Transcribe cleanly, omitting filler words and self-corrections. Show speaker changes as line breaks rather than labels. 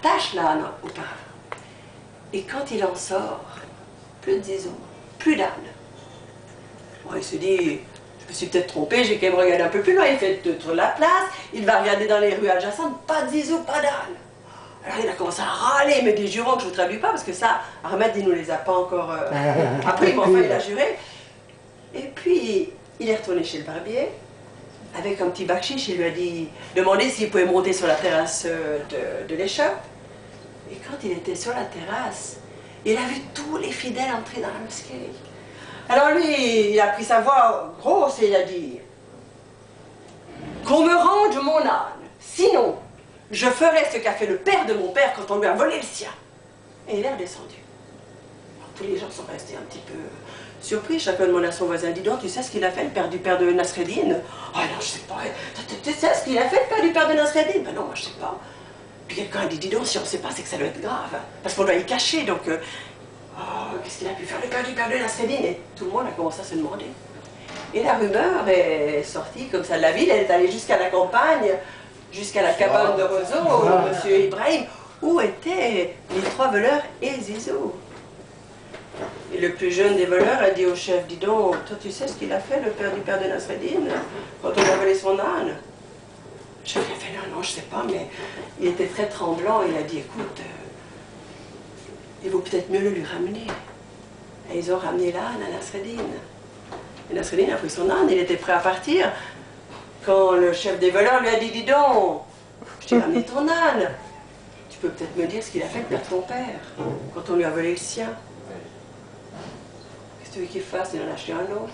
attache l'âne auparavant. Et quand il en sort, plus de Zizou, plus d'âne. Bon, il se dit, je me suis peut-être trompé, j'ai quand même regardé un peu plus loin, il fait le tour de la place, il va regarder dans les rues adjacentes, pas de Zizou, pas d'âne. Alors il a commencé à râler, mais des jurons que je ne vous traduis pas, parce que ça, Ahmed, il ne nous les a pas encore appris, mais enfin il a juré. Et puis, il est retourné chez le barbier, avec un petit bakchich, il lui a dit, demandé s'il pouvait monter sur la terrasse de l'échoppe. Et quand il était sur la terrasse, il a vu tous les fidèles entrer dans la mosquée. Alors lui, il a pris sa voix grosse et il a dit, qu'on me rende mon âne, sinon je ferai ce qu'a fait le père de mon père quand on lui a volé le sien. Et il est redescendu. Alors, tous les gens sont restés un petit peu surpris, chacun demandait à son voisin, dis donc, tu sais ce qu'il a fait, le père de Nasreddin? Ah non, je sais pas, tu sais ce qu'il a fait, le père de Nasreddin? Ben non, moi je sais pas. Puis quelqu'un a dit, dis donc, si on ne sait pas, c'est que ça doit être grave, hein, parce qu'on doit y cacher, donc, qu'est-ce qu'il a pu faire, le père de Nasreddin? Et tout le monde a commencé à se demander. Et la rumeur est sortie comme ça de la ville, elle est allée jusqu'à la campagne, jusqu'à la cabane de Roseau, monsieur Ibrahim, où étaient les 3 voleurs et Zizou. Et le plus jeune des voleurs a dit au chef, dis donc, toi tu sais ce qu'il a fait, le père de Nasreddin, quand on a volé son âne? Le chef a fait, non, je sais pas, mais il était très tremblant, il a dit, écoute, il vaut peut-être mieux le lui ramener. Et ils ont ramené l'âne à Nasreddin. Et Nasreddin a pris son âne, il était prêt à partir. Quand le chef des voleurs lui a dit, dis donc, je t'ai ramené ton âne. Tu peux peut-être me dire ce qu'il a fait, le père de ton père, quand on lui a volé le sien. Qu'est-ce que tu veux qu'il fasse? Il en a acheté un autre.